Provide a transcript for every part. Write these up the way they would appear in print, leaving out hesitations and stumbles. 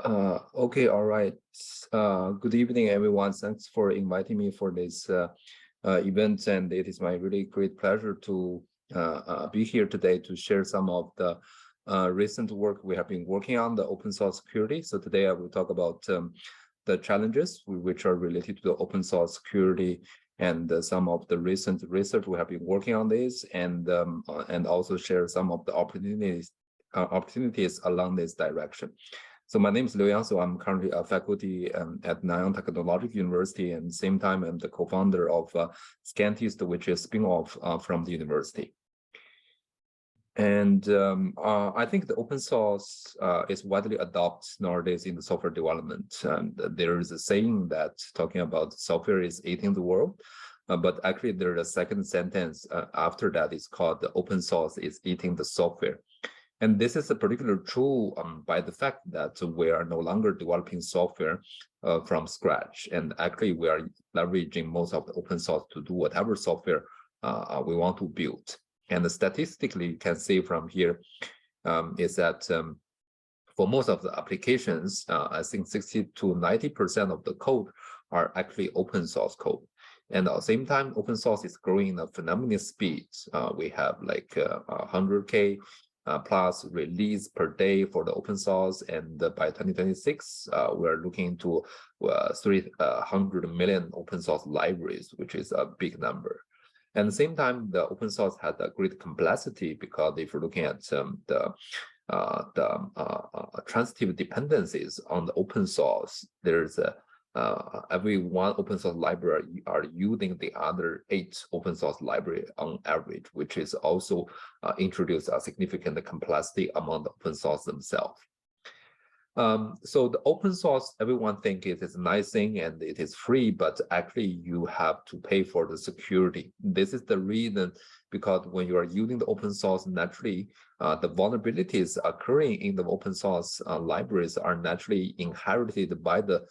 Okay, all right. Good evening, everyone. Thanks for inviting me for this event, and it is my really great pleasure to be here today to share some of the recent work we have been working on the open source security. So today I will talk about the challenges which are related to the open source security and some of the recent research we have been working on this, and also share some of the opportunities along this direction. So my name is Liu Yang. So I'm currently a faculty at Nanyang Technological University, and same time I'm the co-founder of Scantist, which is a spin-off from the university. And I think the open source is widely adopted nowadays in the software development. And there is a saying that talking about software is eating the world. But actually, there's a second sentence after that is called the open source is eating the software. And this is particularly true by the fact that we are no longer developing software from scratch. And actually, we are leveraging most of the open source to do whatever software we want to build. And statistically, you can see from here is that for most of the applications, I think 60 to 90% of the code are actually open source code. And at the same time, open source is growing at a phenomenal speed. We have like 100K plus release per day for the open source, and by 2026 we're looking to 300 million open source libraries, which is a big number. And at the same time, the open source has a great complexity, because if you're looking at the transitive dependencies on the open source, there's every one open source library are using the other 8 open source library on average, which is also introduce a significant complexity among the open source themselves. So the open source, everyone think it is a nice thing and it is free, but actually you have to pay for the security. This is the reason, because when you are using the open source, naturally the vulnerabilities occurring in the open source libraries are naturally inherited by the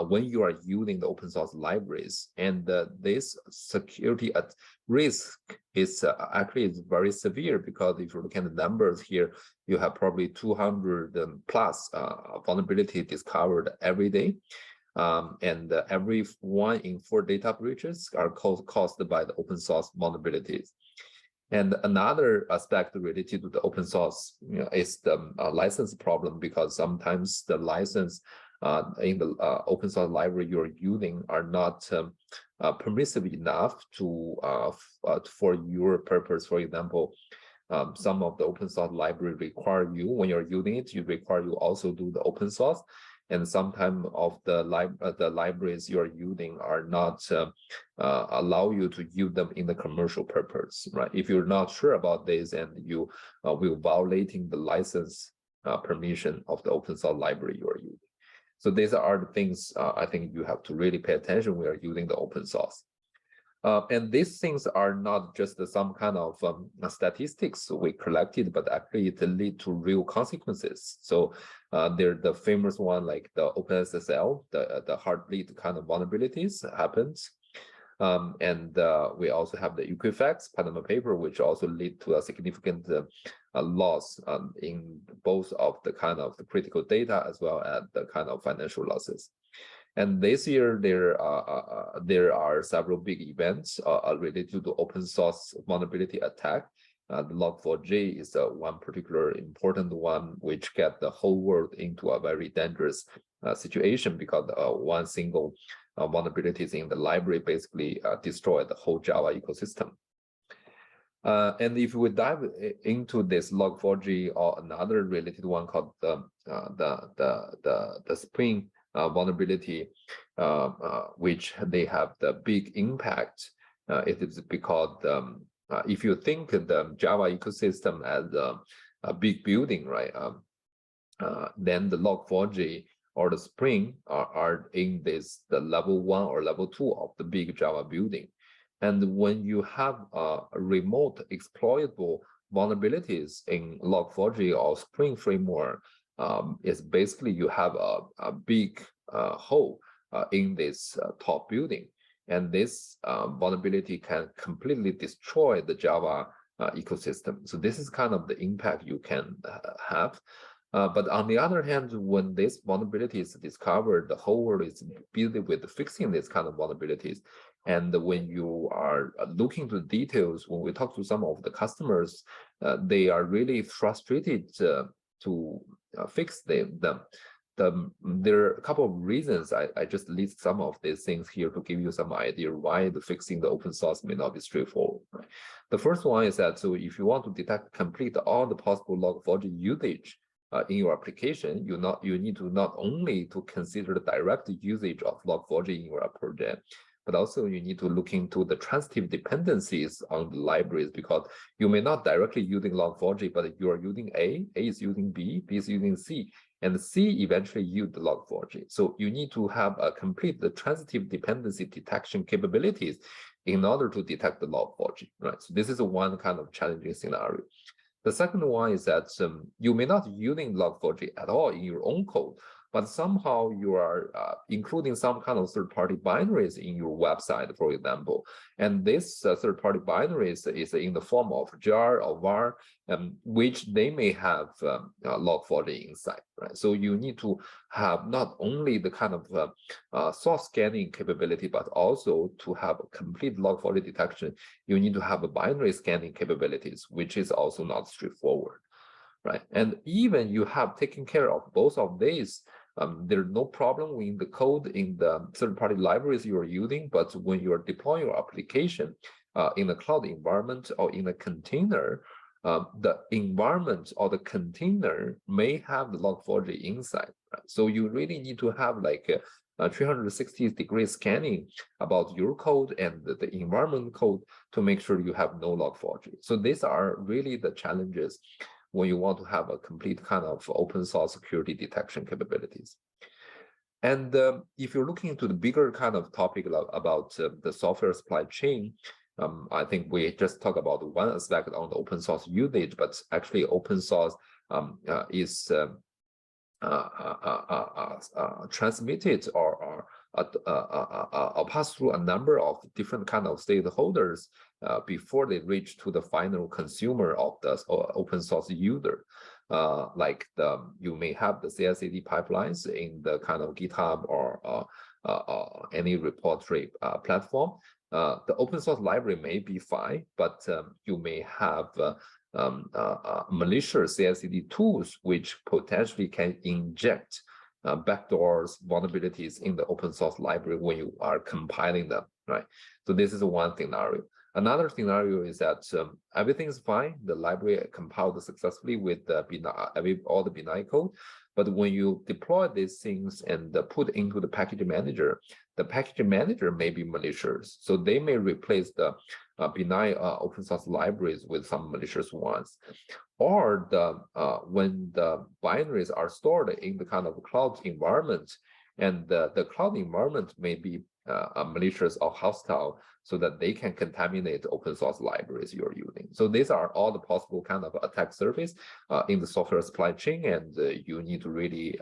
when you are using the open source libraries. And this security at risk is actually is very severe, because if you look at the numbers here, you have probably 200 plus vulnerability discovered every day. And every 1 in 4 data breaches are caused by the open source vulnerabilities. And another aspect related to the open source, is the license problem, because sometimes the license in the open source library you're using are not permissive enough to for your purpose. For example, some of the open source library require you, when you're using it, you require you also do the open source. And sometimes of the libraries you are using are not allow you to use them in the commercial purpose, right? If you're not sure about this, and you will violating the license permission of the open source library you are using. So these are the things I think you have to really pay attention when you're using the open source. And these things are not just some kind of statistics we collected, but actually it lead to real consequences. So they're the famous one, like the OpenSSL, the heartbleed kind of vulnerabilities happens. And we also have the Equifax Panama paper, which also lead to a significant loss in both of the kind of the critical data as well as the kind of financial losses. And this year, there are several big events related to the open source vulnerability attack. The Log4j is one particular important one, which get the whole world into a very dangerous situation, because one single vulnerabilities in the library basically destroy the whole Java ecosystem. And if we dive into this Log4j, or another related one called the Spring vulnerability, which they have the big impact, it is because if you think the Java ecosystem as a big building, right? Then the Log4j or the Spring are in this the level 1 or level 2 of the big Java building. And when you have remote exploitable vulnerabilities in Log4j or Spring framework, is basically you have a big hole in this top building. And this vulnerability can completely destroy the Java ecosystem. So this is kind of the impact you can have. But on the other hand, when this vulnerability is discovered, the whole world is busy with fixing this kind of vulnerabilities. And when you are looking to details, when we talk to some of the customers, they are really frustrated to fix them. There are a couple of reasons. I just list some of these things here to give you some idea why the fixing the open source may not be straightforward. Right? The first one is that, so if you want to detect complete all the possible Log4j usage in your application, you need to not only to consider the direct usage of Log4j in your project, but also you need to look into the transitive dependencies on the libraries, because you may not directly using Log4j, but you are using A is using B is using C, and C eventually use the Log4j. So you need to have a complete the transitive dependency detection capabilities in order to detect the Log4j, right? So this is one kind of challenging scenario. The second one is that you may not using Log4j at all in your own code, but somehow you are including some kind of third-party binaries in your website, for example. And this third-party binaries is in the form of jar or var, which they may have Log4j inside, right? So you need to have not only the kind of source scanning capability, but also to have a complete Log4j detection, you need to have a binary scanning capabilities, which is also not straightforward, right? And even you have taken care of both of these, there's no problem in the code in the third-party libraries you are using, but when you are deploying your application in a cloud environment or in a container, the environment or the container may have the Log4j inside, right? So you really need to have like a 360-degree scanning about your code and the environment code to make sure you have no Log4j. So these are really the challenges when you want to have a complete kind of open source security detection capabilities. And if you're looking into the bigger kind of topic about the software supply chain, I think we just talked about one aspect on the open source usage, but actually open source is transmitted or pass through a number of different kind of stakeholders before they reach to the final consumer of the open source user. Like you may have the CI/CD pipelines in the kind of GitHub or any repository platform. The open source library may be fine, but you may have malicious CI/CD tools which potentially can inject backdoors, vulnerabilities in the open source library when you are compiling them, right? So this is one scenario. Another scenario is that everything is fine, the library compiled successfully with the all the benign code, but when you deploy these things and put into the package manager may be malicious. So they may replace the benign open source libraries with some malicious ones. Or when the binaries are stored in the kind of cloud environment, and the cloud environment may be malicious or hostile, so that they can contaminate open source libraries you're using. So these are all the possible kind of attack surface in the software supply chain, and you need to really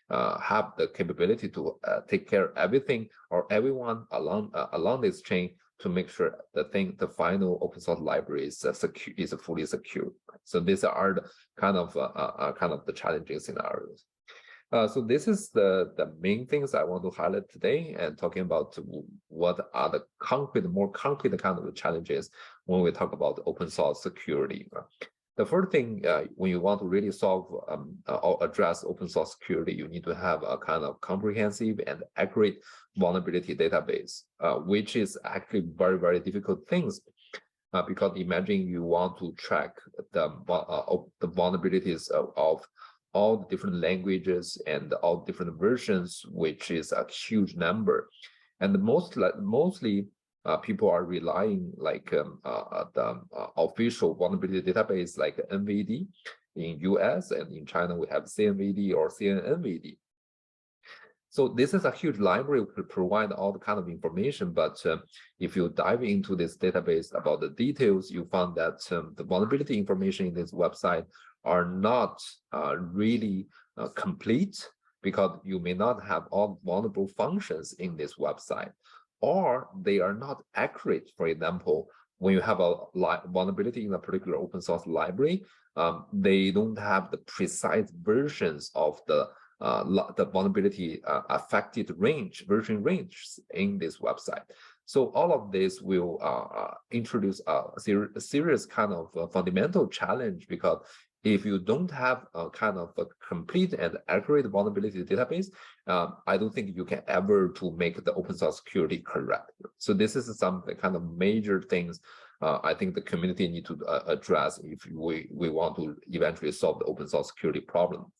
have the capability to take care of everything or everyone along this chain to make sure the final open source library is fully secure. So these are the kind of the challenging scenarios. So this is the main things I want to highlight today, and talking about what are the more concrete kind of challenges when we talk about open source security. The first thing, when you want to really solve or address open source security, you need to have a kind of comprehensive and accurate vulnerability database, which is actually very, very difficult things. Because imagine you want to track the vulnerabilities of all the different languages and all different versions, which is a huge number. And mostly people are relying like the official vulnerability database like NVD in US, and in China we have CNVD or CNNVD. So this is a huge library to provide all the kind of information, but if you dive into this database about the details, you found that the vulnerability information in this website are not really complete, because you may not have all vulnerable functions in this website, or they are not accurate. For example, when you have a vulnerability in a particular open source library, they don't have the precise versions of the vulnerability affected version range in this website. So all of this will introduce a serious kind of fundamental challenge, because if you don't have a kind of a complete and accurate vulnerability database, I don't think you can ever to make the open source security correct. So this is some kind of major things I think the community need to address if we want to eventually solve the open source security problem.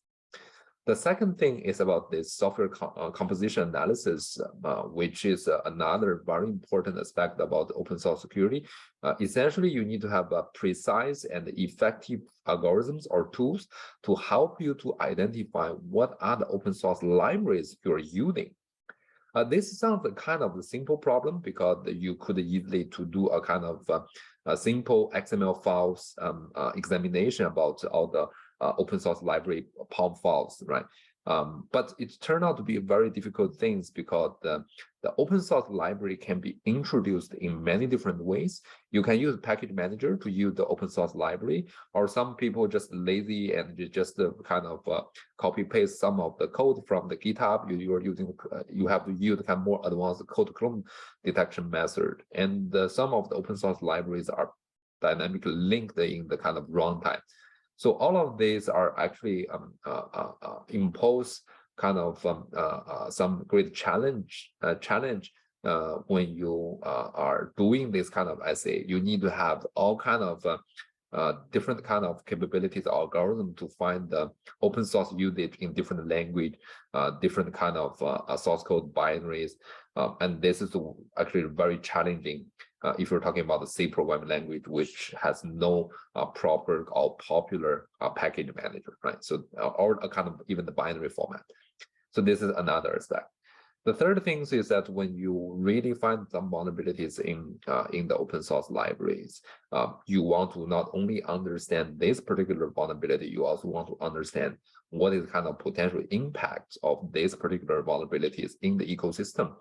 The second thing is about this software composition analysis, which is another very important aspect about open source security. Essentially, you need to have a precise and effective algorithms or tools to help you to identify what are the open source libraries you're using. This sounds like kind of a simple problem, because you could easily to do a kind of a simple XML files examination about all the open source library POM files, right? But it turned out to be very difficult things, because the open source library can be introduced in many different ways. You can use package manager to use the open source library, or some people just lazy and just kind of copy paste some of the code from the GitHub. You have to use kind of more advanced code clone detection method. And some of the open source libraries are dynamically linked in the kind of runtime. So all of these are actually impose kind of some great challenge when you are doing this kind of essay. You need to have all kind of different kind of capabilities, algorithm to find the open source usage in different language, different kind of source code binaries, and this is actually very challenging. If you're talking about the C programming language, which has no proper or popular package manager, right? So, or a kind of even the binary format. So this is another aspect. The third thing is that when you really find some vulnerabilities in the open source libraries, you want to not only understand this particular vulnerability, you also want to understand what is kind of potential impact of these particular vulnerabilities in the ecosystem.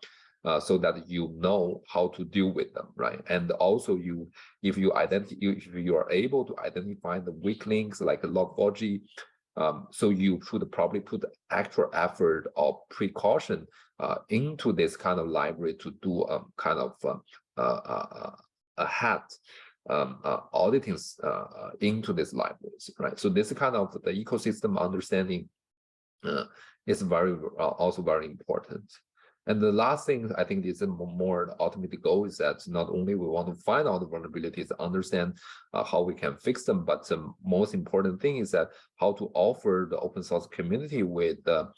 So that you know how to deal with them, right? And also, if you are able to identify the weak links like Log4j, so you should probably put extra effort or precaution into this kind of library to do kind of auditing into these libraries, right? So this kind of the ecosystem understanding is also very important. And the last thing I think is a more ultimate goal is that not only we want to find out the vulnerabilities, understand how we can fix them, but the most important thing is that how to offer the open source community with a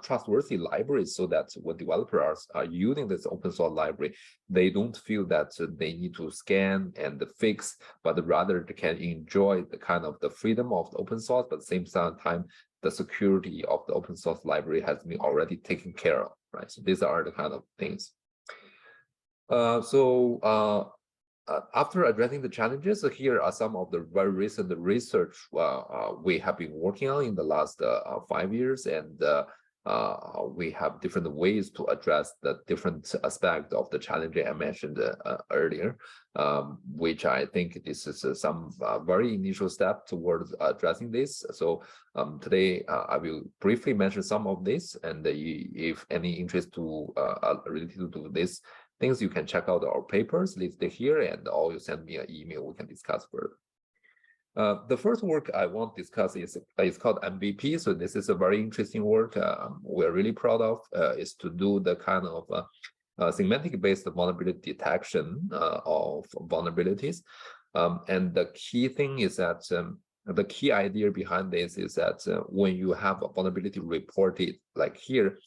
trustworthy library, so that when developers are using this open source library, they don't feel that they need to scan and fix, but rather they can enjoy the kind of the freedom of the open source, but at the same time, the security of the open source library has been already taken care of, right? So these are the kind of things. After addressing the challenges, here are some of the very recent research we have been working on in the last 5 years, and we have different ways to address the different aspects of the challenge I mentioned earlier, which I think this is some very initial step towards addressing this. So today I will briefly mention some of this, and if any interest to related to this things, you can check out our papers listed here, and or you send me an email, we can discuss further. The first work I want to discuss is called MVP. So this is a very interesting work we're really proud of, is to do the kind of semantic-based vulnerability detection of vulnerabilities. And the key thing is that the key idea behind this is that when you have a vulnerability reported, like here,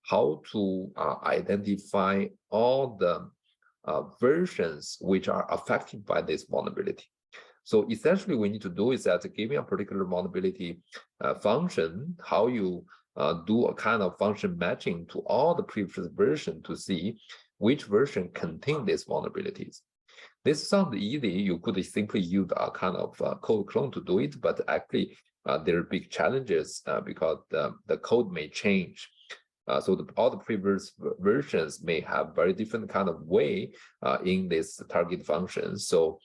how to identify all the versions which are affected by this vulnerability. So essentially, we need to do is that giving a particular vulnerability function, how you do a kind of function matching to all the previous version to see which version contain these vulnerabilities. This sounds easy. You could simply use a kind of code clone to do it, but actually there are big challenges because the code may change. So all the previous versions may have very different kind of way in this target function. So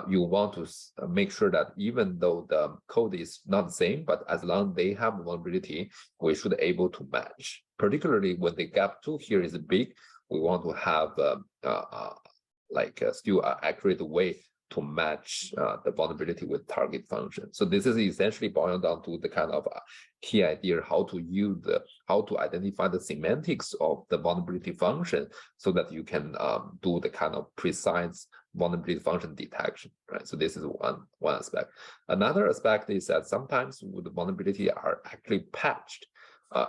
you want to make sure that even though the code is not the same, but as long as they have vulnerability, we should be able to match. Particularly when the gap 2 here is big, we want to have still an accurate way to match the vulnerability with target function. So this is essentially boiled down to the kind of key idea how to identify the semantics of the vulnerability function so that you can do the kind of precise vulnerability function detection, right? So this is one aspect. Another aspect is that sometimes the vulnerability are actually patched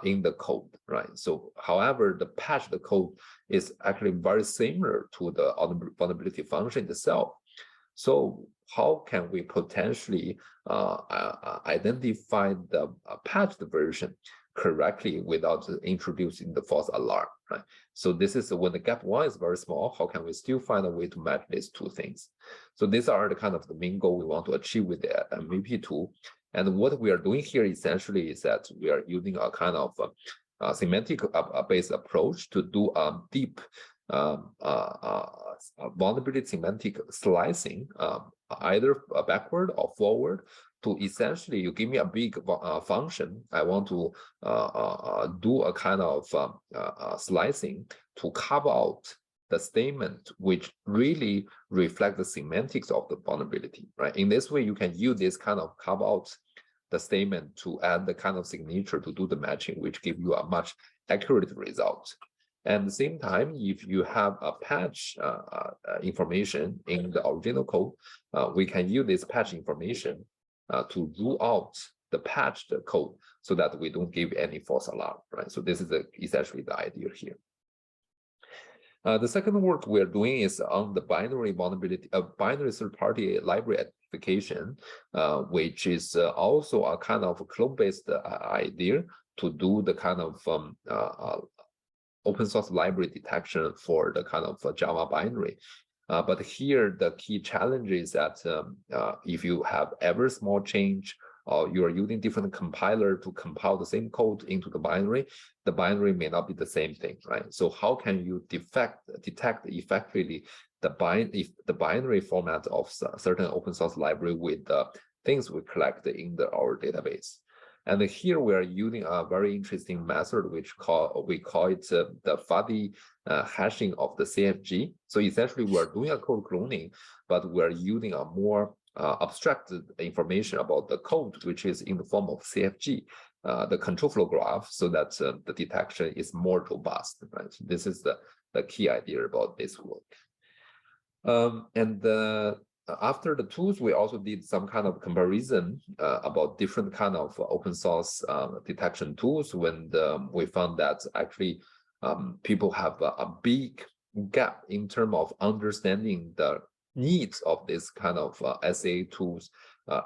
in the code, right? So however, the patched code is actually very similar to the vulnerability function itself. So how can we potentially identify the patched version correctly without introducing the false alarm, right? So this is when the gap 1 is very small, how can we still find a way to match these two things? So these are the kind of the main goal we want to achieve with the MVP tool. And what we are doing here essentially is that we are using a kind of semantic based approach to do deep vulnerability semantic slicing, either backward or forward, to essentially you give me a big function. I want to do a kind of slicing to carve out the statement which really reflect the semantics of the vulnerability, right? In this way, you can use this kind of carve out the statement to add the kind of signature to do the matching, which give you a much accurate result. And at the same time, if you have a patch information in the original code, we can use this patch information to rule out the patched code so that we don't give any false alarm, right? So this is essentially the idea here. The second work we're doing is on the binary vulnerability, binary third-party library identification, which is also a kind of clone-based idea to do the kind of open source library detection for the kind of Java binary. But here, the key challenge is that if you have ever small change or you are using different compiler to compile the same code into the binary may not be the same thing, right? So how can you detect effectively the binary format of certain open source library with the things we collect in our database? And here we are using a very interesting method, which we call it the fuzzy hashing of the CFG. So essentially, we are doing a code cloning, but we are using a more abstracted information about the code, which is in the form of CFG, the control flow graph, so that the detection is more robust. Right? So this is the key idea about this work. After the tools, we also did some kind of comparison about different kind of open source detection tools when we found that actually people have a big gap in terms of understanding the needs of this kind of SA tools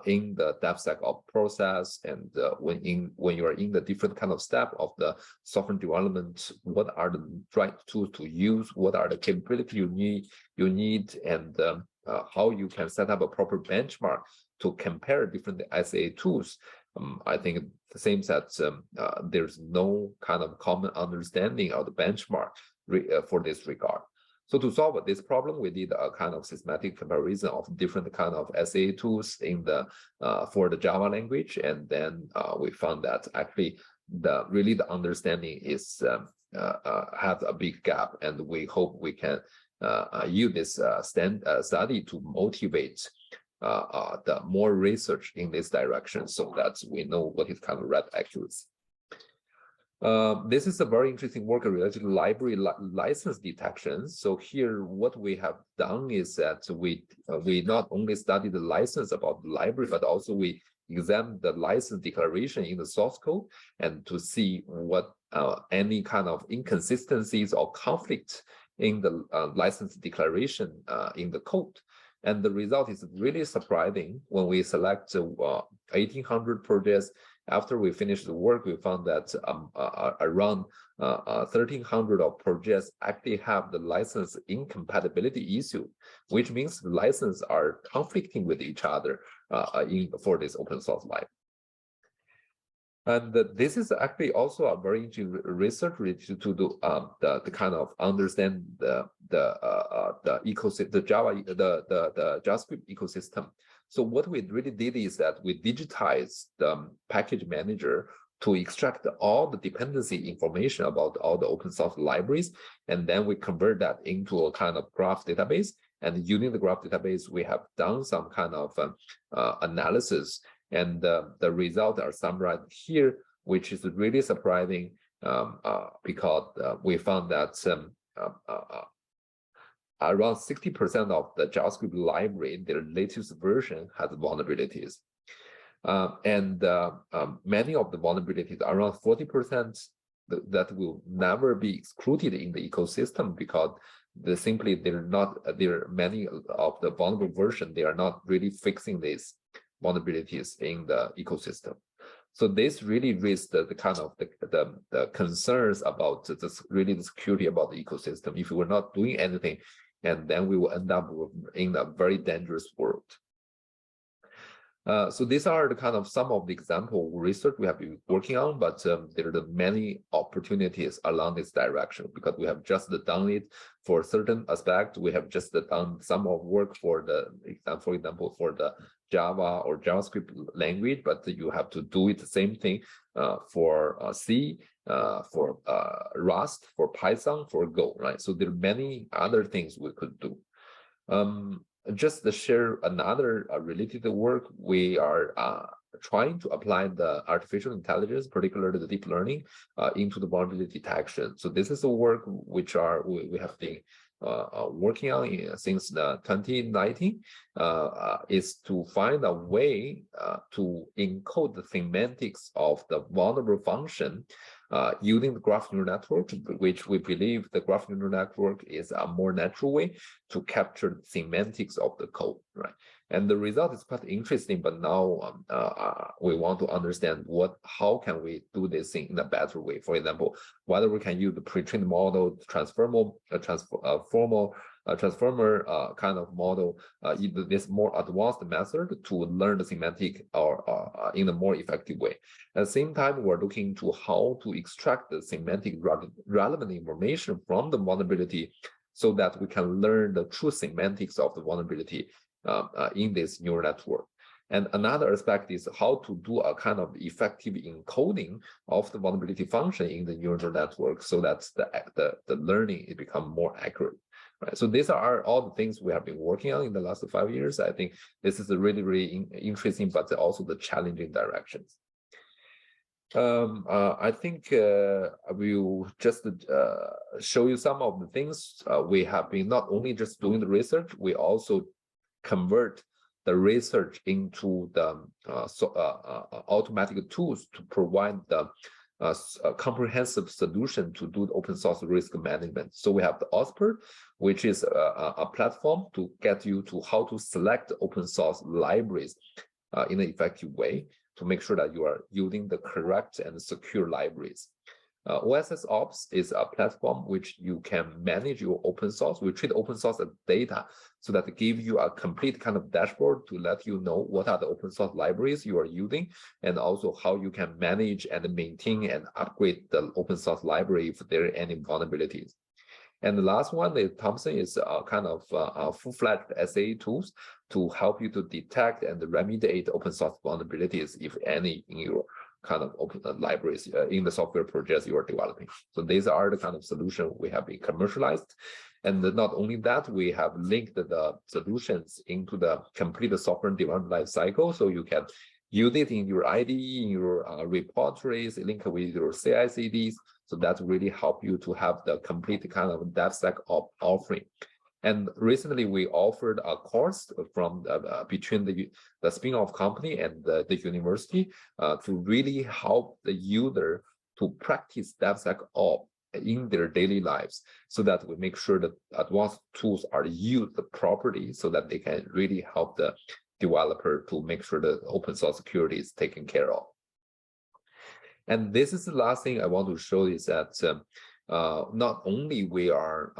in the DevSecOps process, and when you are in the different kind of step of the software development, what are the right tools to use, what are the capabilities you need, and how you can set up a proper benchmark to compare different SA tools. I think the same that there's no kind of common understanding of the benchmark for this regard. So to solve this problem, we did a kind of systematic comparison of different kind of SA tools in the for the Java language, and then we found that actually the understanding is have a big gap, and we hope we can use this study to motivate the more research in this direction, so that we know what is kind of right accuracy. This is a very interesting work related to library license detection. So here, what we have done is that we not only study the license about the library, but also we examine the license declaration in the source code and to see what any kind of inconsistencies or conflicts in the license declaration in the code. And the result is really surprising. When we select 1,800 projects, after we finished the work, we found that around 1,300 of projects actually have the license incompatibility issue, which means the licenses are conflicting with each other for this open source library. And this is actually also a very interesting research related to the kind of understand the ecosystem, the Java, the JavaScript ecosystem. So what we really did is that we digitized the package manager to extract all the dependency information about all the open source libraries, and then we convert that into a kind of graph database. And using the graph database, we have done some kind of analysis, and the results are summarized here, which is really surprising because we found that around 60% of the JavaScript library, their latest version, has vulnerabilities. Many of the vulnerabilities, around 40%, that will never be excluded in the ecosystem because there are many of the vulnerable version, they are not really fixing these vulnerabilities in the ecosystem. So this really raises the kind of the concerns about the security about the ecosystem. If we're not doing anything, and then we will end up in a very dangerous world. So these are the kind of some of the example research we have been working on, but there are many opportunities along this direction because we have just done it for certain aspect. We have just done some of work for example, for the Java or JavaScript language, but you have to do it the same thing for C, for Rust, for Python, for Go, right? So there are many other things we could do. Just to share another related work, we are trying to apply the artificial intelligence, particularly the deep learning, into the vulnerability detection. So this is a work which we have been working on since 2019, is to find a way to encode the semantics of the vulnerable function using the graph neural network, which we believe the graph neural network is a more natural way to capture the semantics of the code, right? And the result is quite interesting, but now we want to understand how can we do this thing in a better way. For example, whether we can use the pre-trained model, transformer kind of model, this more advanced method to learn the semantic or in a more effective way. At the same time, we're looking to how to extract the semantic relevant information from the vulnerability so that we can learn the true semantics of the vulnerability in this neural network. And another aspect is how to do a kind of effective encoding of the vulnerability function in the neural network so that the learning it become more accurate. Right. So these are all the things we have been working on in the last 5 years. I think this is a really interesting, but also the challenging directions. I think I will just show you some of the things we have been not only just doing the research, we also convert the research into the automatic tools to provide the a comprehensive solution to do the open source risk management. So we have the OSPR, which is a platform to get you to how to select open source libraries in an effective way to make sure that you are using the correct and secure libraries. OSS Ops is a platform which you can manage your open source. We treat open source as data so that it gives you a complete kind of dashboard to let you know what are the open source libraries you are using and also how you can manage and maintain and upgrade the open source library if there are any vulnerabilities. And the last one is Thompson is a kind of full-fledged SAE tools to help you to detect and remediate open source vulnerabilities, if any, in your kind of open libraries in the software projects you are developing. So these are the kind of solution we have been commercialized. And not only that, we have linked the solutions into the complete software development life cycle. So you can use it in your IDE, in your repositories, link with your CI/CDs. So that really help you to have the complete kind of DevSecOps offering. And recently, we offered a course from between the spin-off company and the university to really help the user to practice DevSecOps in their daily lives, so that we make sure that advanced tools are used properly, so that they can really help the developer to make sure that open source security is taken care of. And this is the last thing I want to show is that not only we are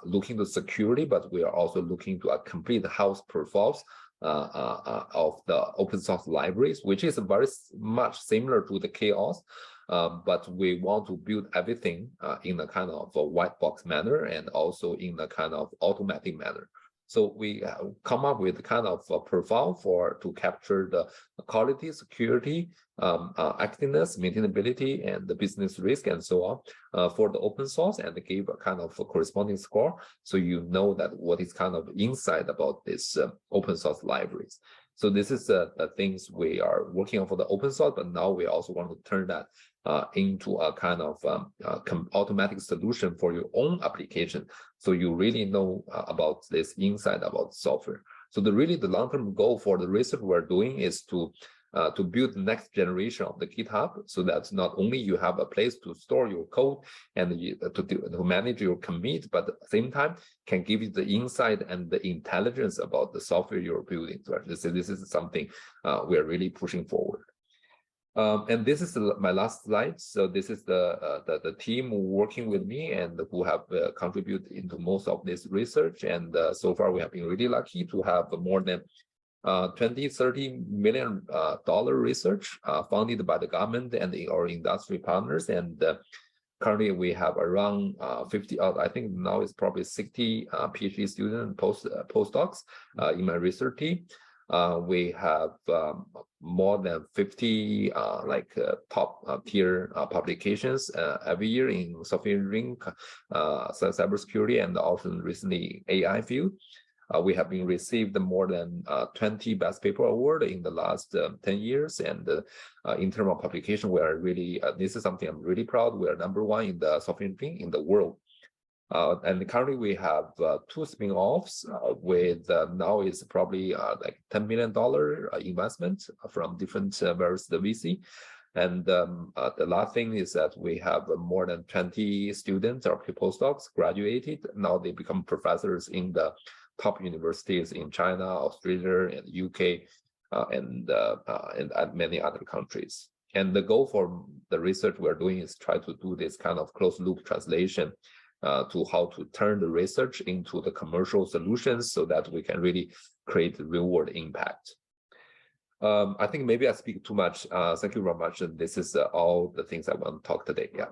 looking to security, but we are also looking to a complete health profiles of the open source libraries, which is very much similar to the chaos. But we want to build everything in a kind of a white box manner and also in a kind of automatic manner. So we come up with kind of a profile to capture the quality, security, activeness, maintainability, and the business risk, and so on for the open source, and give a kind of a corresponding score, so you know that what is kind of insight about this open source libraries. So this is the things we are working on for the open source, but now we also want to turn that into a kind of automatic solution for your own application. So you really know about this insight about software. So the long-term goal for the research we're doing is to build the next generation of the GitHub, so that not only you have a place to store your code and to manage your commit, but at the same time can give you the insight and the intelligence about the software you're building. So this is something we are really pushing forward. And this is my last slide. So this is the team working with me and who have contributed into most of this research. And so far, we have been really lucky to have more than $20-30 million research funded by the government and our industry partners. And currently, we have around 50, I think now it's probably 60 PhD students and postdocs in my research team. We have more than 50 top tier publications every year in software engineering, cybersecurity, and also recently AI field. We have been received more than 20 best paper award in the last 10 years. And in terms of publication, we are really, this is something I'm really proud. We are #1 in the software engineering in the world. And currently we have 2 spin-offs with now is probably like $10 million investment from different various VC. And the last thing is that we have more than 20 students or postdocs graduated. Now they become professors in the top universities in China, Australia, and UK, and many other countries. And the goal for the research we're doing is try to do this kind of closed loop translation to how to turn the research into the commercial solutions so that we can really create real world impact. I think maybe I speak too much. Thank you very much. And this is all the things I want to talk today. Yeah.